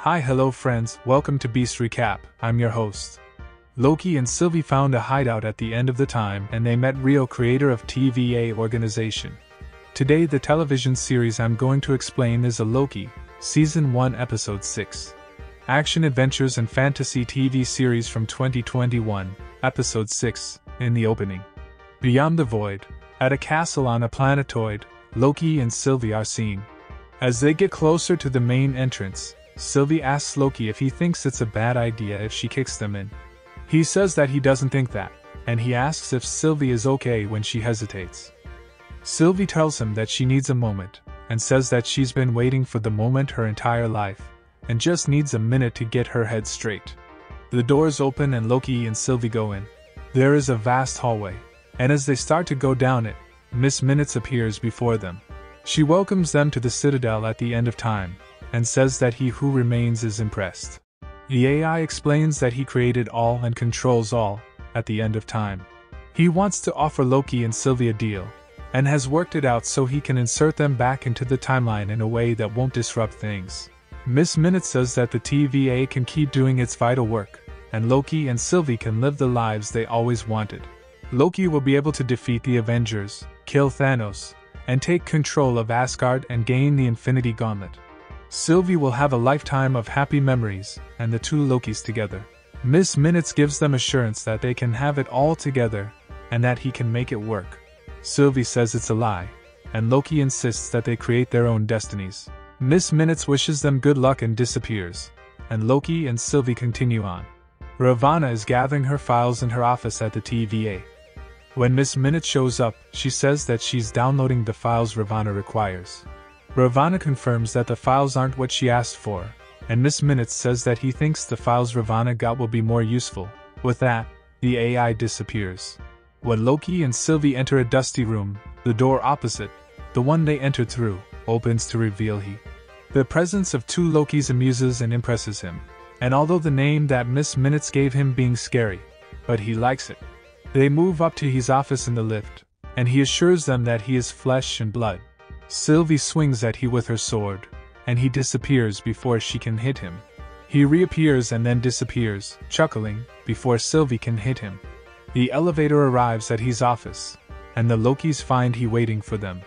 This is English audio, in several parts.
Hello friends, welcome to Beast Recap. I'm your host. Loki and Sylvie found a hideout at the end of the time and they met Rio, creator of TVA organization. Today the television series I'm going to explain is a Loki, Season 1 Episode 6. Action adventures and fantasy TV series from 2021, Episode 6, in the opening. Beyond the Void, at a castle on a planetoid, Loki and Sylvie are seen. As they get closer to the main entrance, Sylvie asks Loki if he thinks it's a bad idea if she kicks them in. He says that he doesn't think that, and he asks if Sylvie is okay when she hesitates. Sylvie tells him that she needs a moment, and says that she's been waiting for the moment her entire life, and just needs a minute to get her head straight. The doors open and Loki and Sylvie go in. There is a vast hallway, and as they start to go down it, Miss Minutes appears before them. She welcomes them to the Citadel at the end of time, and says that he who remains is impressed. The AI explains that he created all and controls all, at the end of time. He wants to offer Loki and Sylvie a deal, and has worked it out so he can insert them back into the timeline in a way that won't disrupt things. Miss Minutes says that the TVA can keep doing its vital work, and Loki and Sylvie can live the lives they always wanted. Loki will be able to defeat the Avengers, kill Thanos, and take control of Asgard and gain the Infinity Gauntlet. Sylvie will have a lifetime of happy memories, and the two Lokis together. Miss Minutes gives them assurance that they can have it all together, and that he can make it work. Sylvie says it's a lie, and Loki insists that they create their own destinies. Miss Minutes wishes them good luck and disappears, and Loki and Sylvie continue on. Ravonna is gathering her files in her office at the TVA. When Miss Minutes shows up, she says that she's downloading the files Ravonna requires. Ravonna confirms that the files aren't what she asked for, and Miss Minutes says that he thinks the files Ravonna got will be more useful. With that, the AI disappears. When Loki and Sylvie enter a dusty room, the door opposite, the one they entered through, opens to reveal he. The presence of two Lokis amuses and impresses him, and although the name that Miss Minutes gave him being scary, but he likes it. They move up to his office in the lift, and he assures them that he is flesh and blood. Sylvie swings at him with her sword, and he disappears before she can hit him. He reappears and then disappears, chuckling, before Sylvie can hit him. The elevator arrives at his office, and the Lokis find he waiting for them.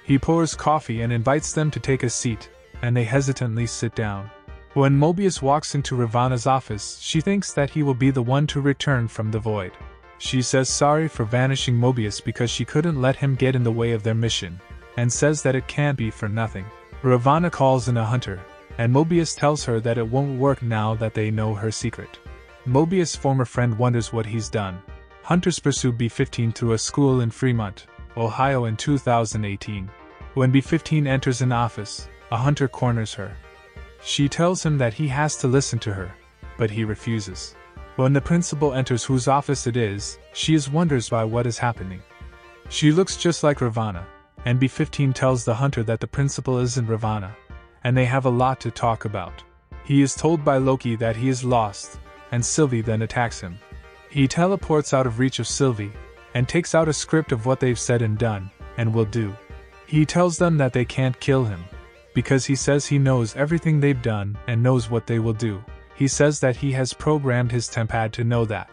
He pours coffee and invites them to take a seat, and they hesitantly sit down. When Mobius walks into Ravonna's office, she thinks that he will be the one to return from the void. She says sorry for vanishing Mobius because she couldn't let him get in the way of their mission, and says that it can't be for nothing. Ravonna calls in a hunter, and Mobius tells her that it won't work now that they know her secret. Mobius' former friend wonders what he's done. Hunters pursue B-15 through a school in Fremont, Ohio in 2018. When B-15 enters an office, a hunter corners her. She tells him that he has to listen to her, but he refuses. When the principal enters whose office it is, she wonders by what is happening. She looks just like Ravonna, and B-15 tells the hunter that the principal isn't Ravonna, and they have a lot to talk about. He is told by Loki that he is lost, and Sylvie then attacks him. He teleports out of reach of Sylvie, and takes out a script of what they've said and done, and will do. He tells them that they can't kill him, because he says he knows everything they've done and knows what they will do. He says that he has programmed his tempad to know that.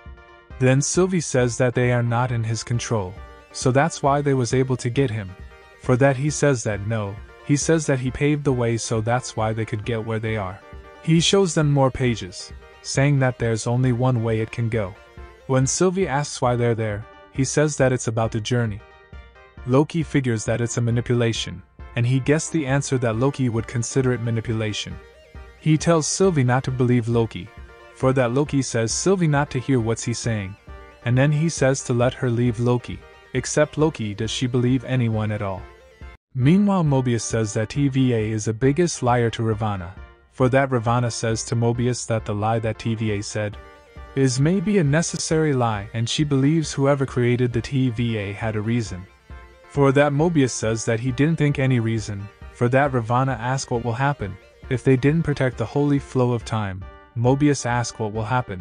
Then Sylvie says that they are not in his control, so that's why they was able to get him. For that he says that no, he says that he paved the way so that's why they could get where they are. He shows them more pages, saying that there's only one way it can go. When Sylvie asks why they're there, he says that it's about the journey. Loki figures that it's a manipulation, and he guessed the answer that Loki would consider it manipulation. He tells Sylvie not to believe Loki, for that Loki says Sylvie not to hear what's he saying, and then he says to let her leave Loki, except Loki does she believe anyone at all. Meanwhile Mobius says that TVA is the biggest liar to Ravonna, for that Ravonna says to Mobius that the lie that TVA said is maybe a necessary lie and she believes whoever created the TVA had a reason. For that Mobius says that he didn't think any reason, for that Ravonna asks what will happen if they didn't protect the holy flow of time. Mobius asks what will happen.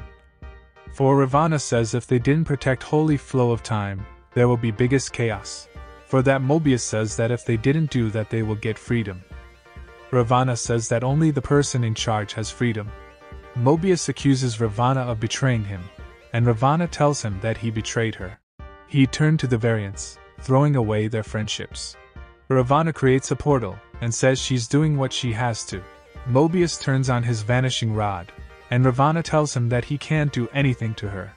For Ravonna says if they didn't protect holy flow of time, there will be biggest chaos. For that Mobius says that if they didn't do that they will get freedom. Ravana says that only the person in charge has freedom. Mobius accuses Ravana of betraying him, and Ravana tells him that he betrayed her. He turned to the variants, throwing away their friendships. Ravana creates a portal, and says she's doing what she has to. Mobius turns on his vanishing rod, and Ravana tells him that he can't do anything to her.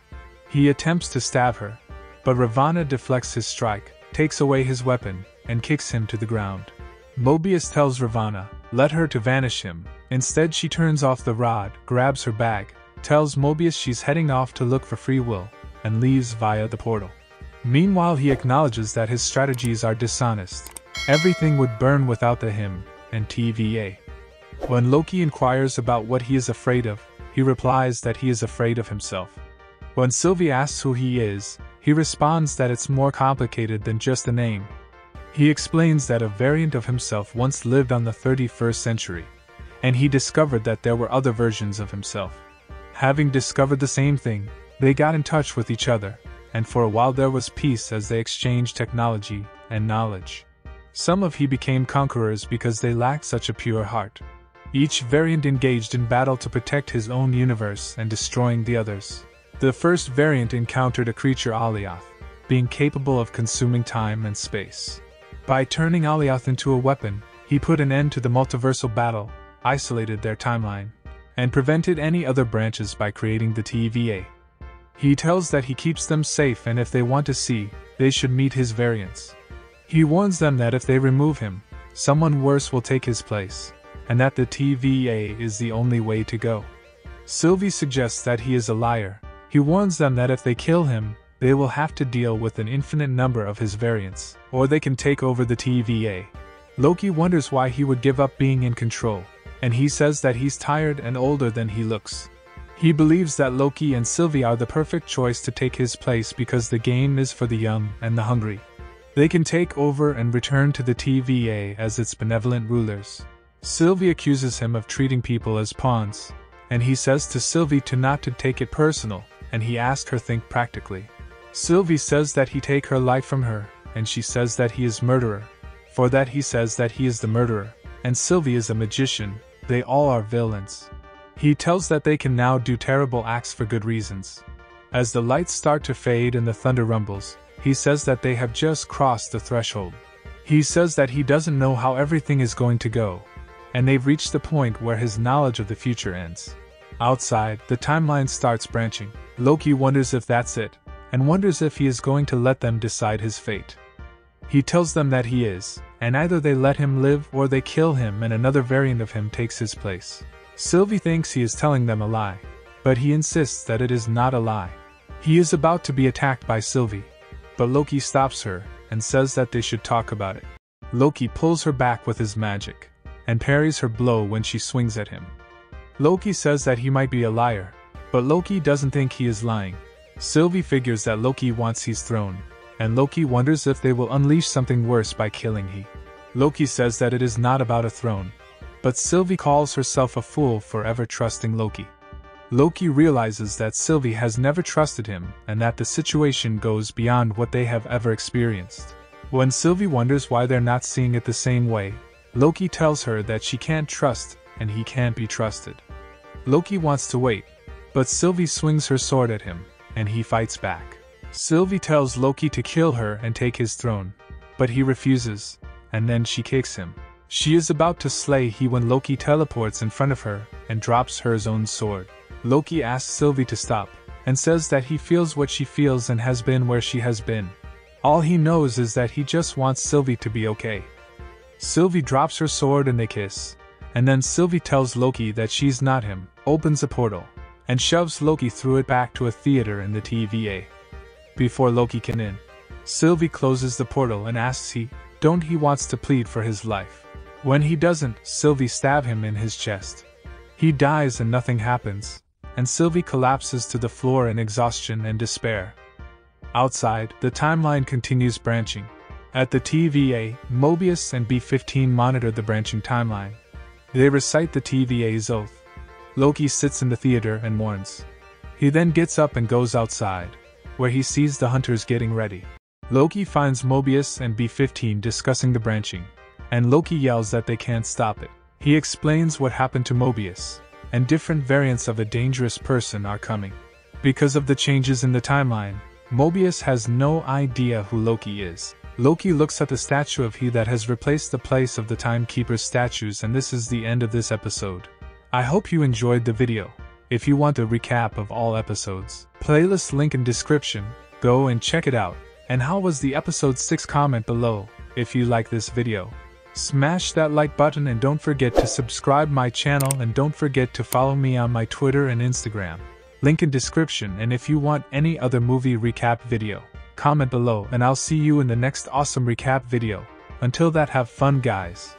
He attempts to stab her, but Ravana deflects his strike, takes away his weapon, and kicks him to the ground. Mobius tells Ravana, let her to vanish him. Instead she turns off the rod, grabs her bag, tells Mobius she's heading off to look for free will, and leaves via the portal. Meanwhile he acknowledges that his strategies are dishonest. Everything would burn without the him and TVA. When Loki inquires about what he is afraid of, he replies that he is afraid of himself. When Sylvie asks who he is, he responds that it's more complicated than just a name. He explains that a variant of himself once lived on the 31st century, and he discovered that there were other versions of himself. Having discovered the same thing, they got in touch with each other, and for a while there was peace as they exchanged technology and knowledge. Some of he became conquerors because they lacked such a pure heart. Each variant engaged in battle to protect his own universe and destroying the others. The first variant encountered a creature Alioth, being capable of consuming time and space. By turning Alioth into a weapon, he put an end to the multiversal battle, isolated their timeline, and prevented any other branches by creating the TVA. He tells that he keeps them safe and if they want to see, they should meet his variants. He warns them that if they remove him, someone worse will take his place, and that the TVA is the only way to go. Sylvie suggests that he is a liar. He warns them that if they kill him, they will have to deal with an infinite number of his variants, or they can take over the TVA. Loki wonders why he would give up being in control, and he says that he's tired and older than he looks. He believes that Loki and Sylvie are the perfect choice to take his place because the game is for the young and the hungry. They can take over and return to the TVA as its benevolent rulers. Sylvie accuses him of treating people as pawns, and he says to Sylvie not to take it personal, and he asks her think practically. Sylvie says that he take her life from her, and she says that he is murderer. For that he says that he is the murderer, and Sylvie is a magician, they all are villains. He tells that they can now do terrible acts for good reasons. As the lights start to fade and the thunder rumbles, he says that they have just crossed the threshold. He says that he doesn't know how everything is going to go, and they've reached the point where his knowledge of the future ends. Outside, the timeline starts branching. Loki wonders if that's it, and wonders if he is going to let them decide his fate. He tells them that he is, and either they let him live or they kill him and another variant of him takes his place. Sylvie thinks he is telling them a lie, but he insists that it is not a lie. He is about to be attacked by Sylvie, but Loki stops her and says that they should talk about it. Loki pulls her back with his magic, and parries her blow when she swings at him. Loki says that he might be a liar, but Loki doesn't think he is lying. Sylvie figures that Loki wants his throne, and Loki wonders if they will unleash something worse by killing he. Loki says that it is not about a throne, but Sylvie calls herself a fool for ever trusting Loki. Loki realizes that Sylvie has never trusted him and that the situation goes beyond what they have ever experienced. When Sylvie wonders why they're not seeing it the same way, Loki tells her that she can't trust and he can't be trusted. Loki wants to wait, but Sylvie swings her sword at him, and he fights back. Sylvie tells Loki to kill her and take his throne, but he refuses, and then she kicks him. She is about to slay he when Loki teleports in front of her and drops her own sword. Loki asks Sylvie to stop, and says that he feels what she feels and has been where she has been. All he knows is that he just wants Sylvie to be okay. Sylvie drops her sword and they kiss, and then Sylvie tells Loki that she's not him, opens a portal, and shoves Loki through it back to a theater in the TVA. Before Loki can in, Sylvie closes the portal and asks he wants to plead for his life. When he doesn't, Sylvie stabs him in his chest. He dies and nothing happens, and Sylvie collapses to the floor in exhaustion and despair. Outside, the timeline continues branching. At the TVA, Mobius and B-15 monitor the branching timeline. They recite the TVA's oath. Loki sits in the theater and mourns. He then gets up and goes outside, where he sees the hunters getting ready. Loki finds Mobius and B-15 discussing the branching, and Loki yells that they can't stop it. He explains what happened to Mobius, and different variants of a dangerous person are coming. Because of the changes in the timeline, Mobius has no idea who Loki is. Loki looks at the statue of he that has replaced the place of the Timekeeper's statues, and this is the end of this episode. I hope you enjoyed the video. If you want a recap of all episodes, playlist link in description, go and check it out. And how was the episode 6? Comment below. If you like this video, smash that like button and don't forget to subscribe my channel, and don't forget to follow me on my Twitter and Instagram. Link in description. And if you want any other movie recap video, comment below and I'll see you in the next awesome recap video. Until that, have fun guys.